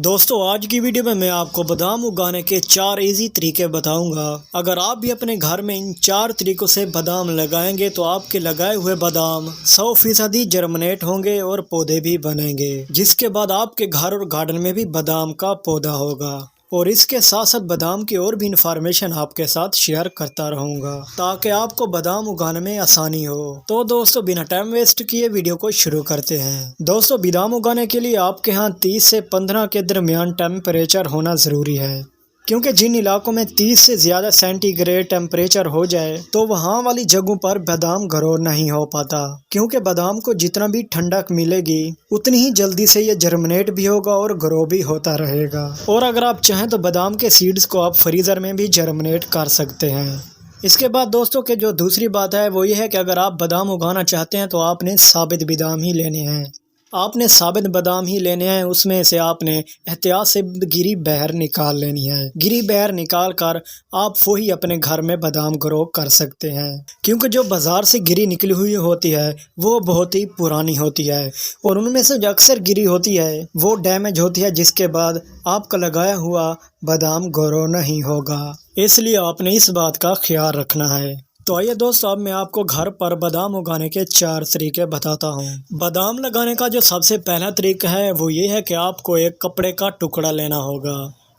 दोस्तों आज की वीडियो में मैं आपको बादाम उगाने के 4 इजी तरीके बताऊंगा। अगर आप भी अपने घर में इन 4 तरीकों से बादाम लगाएंगे तो आपके लगाए हुए बादाम 100% जर्मिनेट होंगे और पौधे भी बनेंगे, जिसके बाद आपके घर और गार्डन में भी बादाम का पौधा होगा। और इसके साथ साथ बादाम की और भी इंफॉर्मेशन आपके साथ शेयर करता रहूंगा ताकि आपको बादाम उगाने में आसानी हो। तो दोस्तों बिना टाइम वेस्ट किए वीडियो को शुरू करते हैं। दोस्तों बादाम उगाने के लिए आपके यहाँ 30 से 15 के दरमियान टेम्परेचर होना ज़रूरी है, क्योंकि जिन इलाकों में 30 से ज़्यादा सेंटीग्रेड टेम्परेचर हो जाए तो वहाँ वाली जगहों पर बादाम ग्रो नहीं हो पाता, क्योंकि बादाम को जितना भी ठंडक मिलेगी उतनी ही जल्दी से ये जर्मिनेट भी होगा और ग्रो भी होता रहेगा। और अगर आप चाहें तो बादाम के सीड्स को आप फ्रीज़र में भी जर्मिनेट कर सकते हैं। इसके बाद दोस्तों के जो दूसरी बात है वो ये है कि अगर आप बादाम उगाना चाहते हैं तो आपने साबित बादाम ही लेने हैं। आपने साबित बादाम ही लेने हैं, उसमें से आपने एहतियात से गिरी बहर निकाल लेनी है। गिरी बहर निकाल कर आप वही अपने घर में बादाम ग्रो कर सकते हैं, क्योंकि जो बाज़ार से गिरी निकली हुई होती है वो बहुत ही पुरानी होती है और उनमें से जो अक्सर गिरी होती है वो डैमेज होती है, जिसके बाद आपका लगाया हुआ बादाम ग्रो नहीं होगा। इसलिए आपने इस बात का ख्याल रखना है। तो आइए दोस्तों अब मैं आपको घर पर बादाम उगाने के 4 तरीके बताता हूँ। बादाम लगाने का जो सबसे पहला तरीका है वो ये है कि आपको एक कपड़े का टुकड़ा लेना होगा।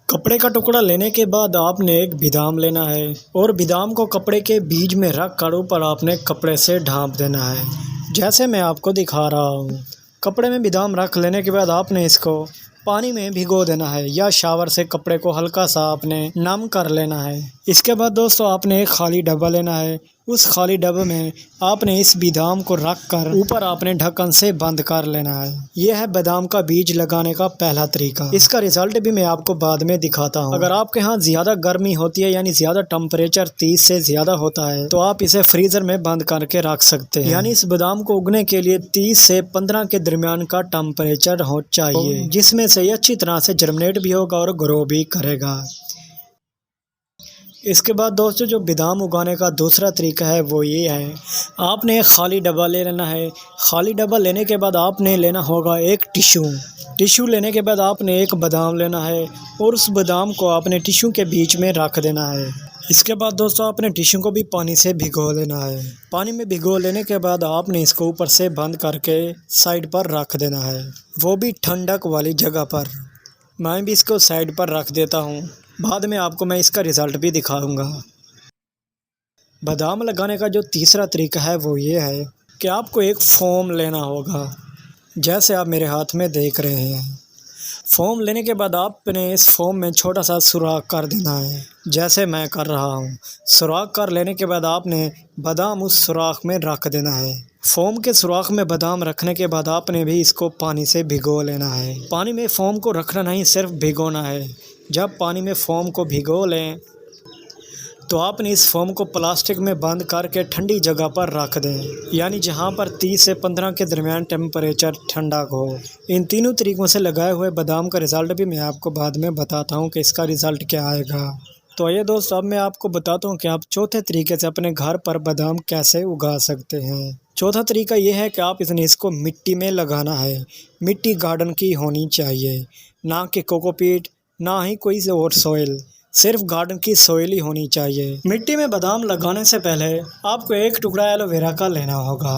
कपड़े का टुकड़ा लेने के बाद आपने एक बादाम लेना है और बादाम को कपड़े के बीच में रख कर ऊपर आपने कपड़े से ढाँप देना है, जैसे मैं आपको दिखा रहा हूँ। कपड़े में बादाम रख लेने के बाद आपने इसको पानी में भिगो देना है या शावर से कपड़े को हल्का सा आपने नम कर लेना है। इसके बाद दोस्तों आपने एक खाली डब्बा लेना है। उस खाली डब्बे में आपने इस बादाम को रख कर ऊपर आपने ढक्कन से बंद कर लेना है। यह है बादाम का बीज लगाने का पहला तरीका। इसका रिजल्ट भी मैं आपको बाद में दिखाता हूँ। अगर आपके यहाँ ज़्यादा गर्मी होती है यानी ज़्यादा टेम्परेचर 30 से ज़्यादा होता है तो आप इसे फ्रीज़र में बंद करके रख सकते हैं। यानी इस बादाम को उगने के लिए 30 से 15 के दरमियान का टेम्परेचर हो चाहिए, जिसमें से ये अच्छी तरह से जर्मिनेट भी होगा और ग्रो भी करेगा। इसके बाद दोस्तों जो बादाम उगाने का दूसरा तरीका है वो ये है, आपने एक खाली डब्बा ले लेना है। खाली डब्बा लेने के बाद आपने लेना होगा एक टिश्यू लेने के बाद आपने एक बादाम लेना है और उस बादाम को आपने टिश्यू के बीच में रख देना है। इसके बाद दोस्तों आपने टिश्यू को भी पानी से भिगो लेना है। पानी में भिगो लेने के बाद आपने इसको ऊपर से बंद करके साइड पर रख देना है, वो भी ठंडक वाली जगह पर। मैं भी इसको साइड पर रख देता हूँ, बाद में आपको मैं इसका रिज़ल्ट भी दिखाऊंगा। बादाम लगाने का जो तीसरा तरीका है वो ये है कि आपको एक फोम लेना होगा, जैसे आप मेरे हाथ में देख रहे हैं। फोम लेने के बाद आपने इस फोम में छोटा सा सुराख कर देना है, जैसे मैं कर रहा हूँ। सुराख कर लेने के बाद आपने बादाम उस सुराख में रख देना है। फोम के सुराख में बादाम रखने के बाद आपने भी इसको पानी से भिगो लेना है। पानी में फोम को रखना नहीं, सिर्फ भिगोना है। जब पानी में फोम को भिगो लें तो आपने इस फोम को प्लास्टिक में बंद करके ठंडी जगह पर रख दें, यानी जहां पर 30 से 15 के दरमियान टेम्परेचर ठंडा हो। इन तीनों तरीकों से लगाए हुए बादाम का रिज़ल्ट भी मैं आपको बाद में बताता हूं कि इसका रिज़ल्ट क्या आएगा। तो आइए दोस्तों अब मैं आपको बताता हूं कि आप चौथे तरीके से अपने घर पर बादाम कैसे उगा सकते हैं। चौथा तरीका यह है कि आप इसको मिट्टी में लगाना है। मिट्टी गार्डन की होनी चाहिए, ना कि कोकोपीट, ना ही कोई और सॉइल, सिर्फ गार्डन की सॉइल ही होनी चाहिए। मिट्टी में बादाम लगाने से पहले आपको एक टुकड़ा एलोवेरा का लेना होगा।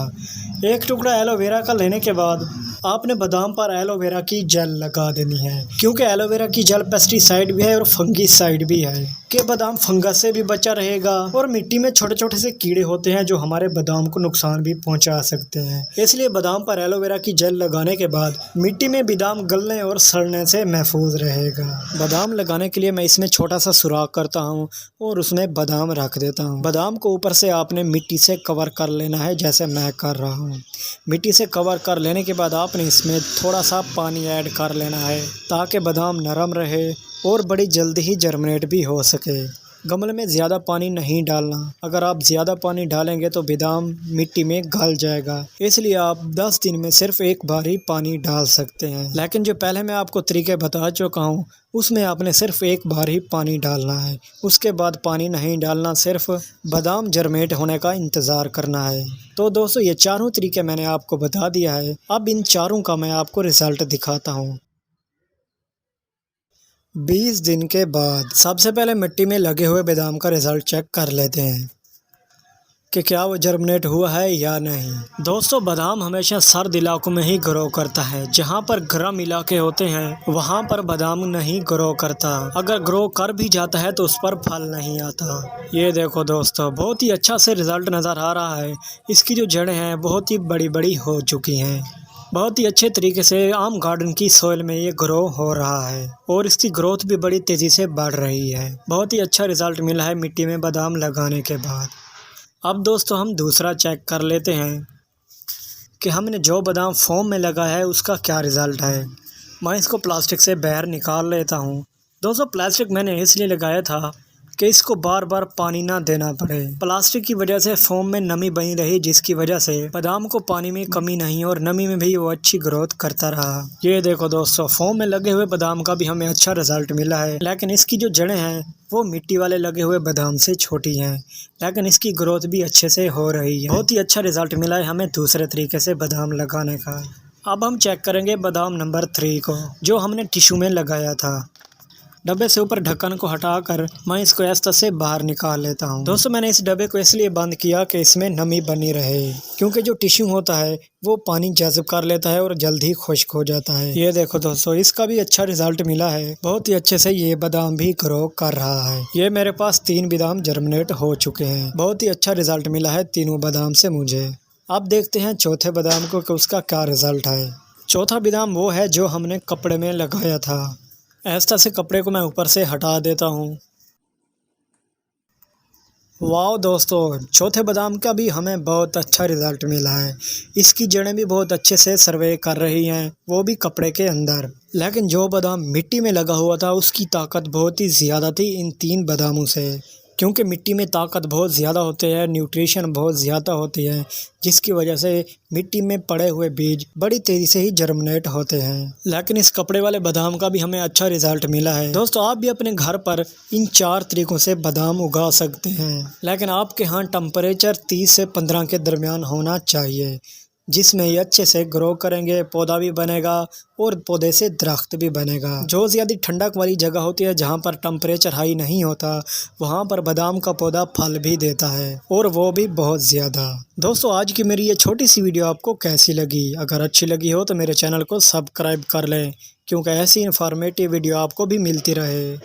एक टुकड़ा एलोवेरा का लेने के बाद आपने बादाम पर एलोवेरा की जेल लगा देनी है, क्योंकि एलोवेरा की जेल पेस्टिसाइड भी है और फंगीसाइड भी है कि बादाम फंगस से भी बचा रहेगा। और मिट्टी में छोटे छोटे से कीड़े होते हैं जो हमारे बादाम को नुकसान भी पहुंचा सकते हैं, इसलिए बादाम पर एलोवेरा की जेल लगाने के बाद मिट्टी में बादाम गलने और सड़ने से महफूज रहेगा। बादाम लगाने के लिए मैं इसमें छोटा सा सुराख करता हूँ और उसमें बादाम रख देता हूँ। बादाम को ऊपर से आपने मिट्टी से कवर कर लेना है, जैसे मैं कर रहा हूँ। मिट्टी से कवर कर लेने के बाद आपने इसमें थोड़ा सा पानी ऐड कर लेना है, ताकि बादाम नरम रहे और बड़ी जल्दी ही जर्मिनेट भी हो सके। गमले में ज़्यादा पानी नहीं डालना, अगर आप ज़्यादा पानी डालेंगे तो बादाम मिट्टी में गल जाएगा, इसलिए आप 10 दिन में सिर्फ एक बार ही पानी डाल सकते हैं। लेकिन जो पहले मैं आपको तरीके बता चुका हूँ उसमें आपने सिर्फ एक बार ही पानी डालना है, उसके बाद पानी नहीं डालना, सिर्फ बादाम जर्मिनेट होने का इंतज़ार करना है। तो दोस्तों ये चारों तरीके मैंने आपको बता दिया है। अब इन चारों का मैं आपको रिज़ल्ट दिखाता हूँ। 20 दिन के बाद। सबसे पहले मिट्टी में लगे हुए बादाम का रिजल्ट चेक कर लेते हैं कि क्या वो जर्मिनेट हुआ है या नहीं। दोस्तों, बादाम हमेशा सर्द इलाकों में ही ग्रो करता है। जहाँ पर गर्म इलाके होते हैं वहाँ पर बादाम नहीं ग्रो करता। अगर ग्रो कर भी जाता है तो उस पर फल नहीं आता। ये देखो दोस्तों, बहुत ही अच्छा से रिजल्ट नज़र आ रहा है। इसकी जो जड़ें हैं बहुत ही बड़ी बड़ी हो चुकी हैं। बहुत ही अच्छे तरीके से आम गार्डन की सोइल में ये ग्रो हो रहा है और इसकी ग्रोथ भी बड़ी तेज़ी से बढ़ रही है। बहुत ही अच्छा रिजल्ट मिला है मिट्टी में बादाम लगाने के बाद। अब दोस्तों, हम दूसरा चेक कर लेते हैं कि हमने जो बादाम फॉर्म में लगा है उसका क्या रिज़ल्ट है। मैं इसको प्लास्टिक से बाहर निकाल लेता हूँ। दोस्तों, प्लास्टिक मैंने इसलिए लगाया था कि इसको बार बार पानी ना देना पड़े। प्लास्टिक की वजह से फोम में नमी बनी रही, जिसकी वजह से बादाम को पानी में कमी नहीं और नमी में भी वो अच्छी ग्रोथ करता रहा। ये देखो दोस्तों, फोम में लगे हुए बादाम का भी हमें अच्छा रिजल्ट मिला है, लेकिन इसकी जो जड़ें हैं वो मिट्टी वाले लगे हुए बादाम से छोटी हैं, लेकिन इसकी ग्रोथ भी अच्छे से हो रही है। बहुत ही अच्छा रिजल्ट मिला है हमें दूसरे तरीके से बादाम लगाने का। अब हम चेक करेंगे बादाम नंबर 3 को, जो हमने टिश्यू में लगाया था। डब्बे से ऊपर ढक्कन को हटाकर मैं इसको इस तरह से बाहर निकाल लेता हूँ। दोस्तों, मैंने इस डब्बे को इसलिए बंद किया कि इसमें नमी बनी रहे, क्योंकि जो टिश्यू होता है वो पानी जज़ब कर लेता है और जल्दी खुश्क हो जाता है। ये देखो दोस्तों, इसका भी अच्छा रिजल्ट मिला है। बहुत ही अच्छे से ये बादाम भी ग्रो कर रहा है। ये मेरे पास 3 बादाम जर्मिनेट हो चुके हैं। बहुत ही अच्छा रिजल्ट मिला है तीनों बादाम से मुझे। अब देखते हैं चौथे बादाम को कि उसका क्या रिजल्ट है। चौथा बादाम वो है जो हमने कपड़े में लगाया था। इस तरह से कपड़े को मैं ऊपर से हटा देता हूँ। वाह दोस्तों, चौथे बादाम का भी हमें बहुत अच्छा रिजल्ट मिला है। इसकी जड़ें भी बहुत अच्छे से सर्वे कर रही हैं, वो भी कपड़े के अंदर। लेकिन जो बादाम मिट्टी में लगा हुआ था उसकी ताकत बहुत ही ज़्यादा थी इन 3 बादामों से, क्योंकि मिट्टी में ताकत बहुत ज़्यादा होती है, न्यूट्रिशन बहुत ज़्यादा होती है, जिसकी वजह से मिट्टी में पड़े हुए बीज बड़ी तेज़ी से ही जर्मिनेट होते हैं। लेकिन इस कपड़े वाले बादाम का भी हमें अच्छा रिजल्ट मिला है। दोस्तों, आप भी अपने घर पर इन 4 तरीकों से बादाम उगा सकते हैं, लेकिन आपके यहाँ टेम्परेचर 30 से 15 के दरमियान होना चाहिए, जिसमें ये अच्छे से ग्रो करेंगे, पौधा भी बनेगा और पौधे से दरख्त भी बनेगा। जो ज़्यादा ठंडक वाली जगह होती है, जहाँ पर टेम्परेचर हाई नहीं होता, वहाँ पर बादाम का पौधा फल भी देता है, और वो भी बहुत ज़्यादा। दोस्तों, आज की मेरी ये छोटी सी वीडियो आपको कैसी लगी? अगर अच्छी लगी हो तो मेरे चैनल को सब्सक्राइब कर लें, क्योंकि ऐसी इन्फॉर्मेटिव वीडियो आपको भी मिलती रहे।